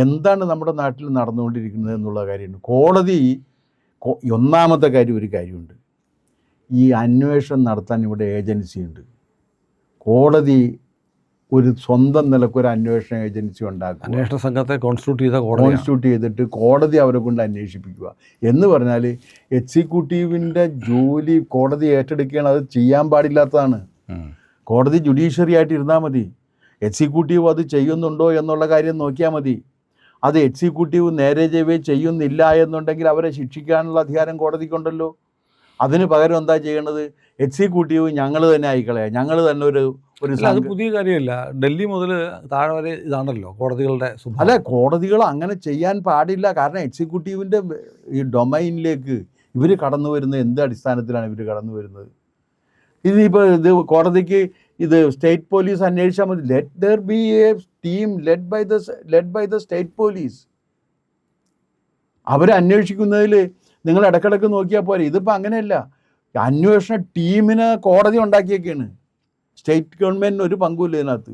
എന്താണ് നമ്മുടെ നാട്ടിൽ നടന്നുകൊണ്ടിരിക്കുന്നത് എന്നുള്ള കാര്യമുണ്ട്. കോടതി ഒന്നാമത്തെ കാര്യം ഒരു കാര്യമുണ്ട്, ഈ അന്വേഷണം നടത്താൻ ഇവിടെ ഏജൻസിയുണ്ട്. കോടതി ഒരു സ്വന്തം നിലക്കൊരു അന്വേഷണ ഏജൻസി ഉണ്ടാക്കുക, അന്വേഷണ സംഘത്തെ കോൺസ്റ്റിറ്റ്യൂട്ട് ചെയ്തിട്ട് കോടതി അവരെ കൊണ്ട് അന്വേഷിപ്പിക്കുക എന്ന് പറഞ്ഞാൽ എക്സിക്യൂട്ടീവിൻ്റെ ജോലി കോടതി ഏറ്റെടുക്കുകയാണ്. അത് ചെയ്യാൻ പാടില്ലാത്തതാണ്. കോടതി ജുഡീഷ്യറി ആയിട്ട് ഇരുന്നാൽ മതി. എക്സിക്യൂട്ടീവ് അത് ചെയ്യുന്നുണ്ടോ എന്നുള്ള കാര്യം നോക്കിയാൽ മതി. അത് എക്സിക്യൂട്ടീവ് നേരെ ചെയ്യുന്നില്ല എന്നുണ്ടെങ്കിൽ അവരെ ശിക്ഷിക്കാനുള്ള അധികാരം കോടതിക്കുണ്ടല്ലോ. അതിന് പകരം എന്താ ചെയ്യേണ്ടത്? എക്സിക്യൂട്ടീവ് ഞങ്ങൾ തന്നെ ആയിക്കളയാം, ഞങ്ങൾ തന്നെ ഒരു അത് പുതിയ കാര്യമല്ല. ഡൽഹി മുതൽ താഴെ വരെ ഇതാണല്ലോ കോടതികളുടെ സ്വഭാവം. അല്ല, കോടതികൾ അങ്ങനെ ചെയ്യാൻ പാടില്ല. കാരണം എക്സിക്യൂട്ടീവിൻ്റെ ഈ ഡൊമൈനിലേക്ക് ഇവർ കടന്നു വരുന്നത് എന്ത് അടിസ്ഥാനത്തിലാണ് ഇവർ കടന്നു വരുന്നത്? ഇതിപ്പോൾ ഇത് കോടതിക്ക് ഇത് സ്റ്റേറ്റ് പോലീസ് അന്വേഷിച്ചാൽ മതി. Let there be a team led by the state police. അവർ അന്വേഷിക്കുന്നതിൽ നിങ്ങൾ ഇടയ്ക്കിടയ്ക്ക് നോക്കിയാൽ പോരെ. ഇതിപ്പോൾ അങ്ങനെയല്ല. അന്വേഷണ ടീമിന് കോടതി ഉണ്ടാക്കിയൊക്കെയാണ്. സ്റ്റേറ്റ് ഗവൺമെൻറ്റിന് ഒരു പങ്കുമില്ല ഇതിനകത്ത്.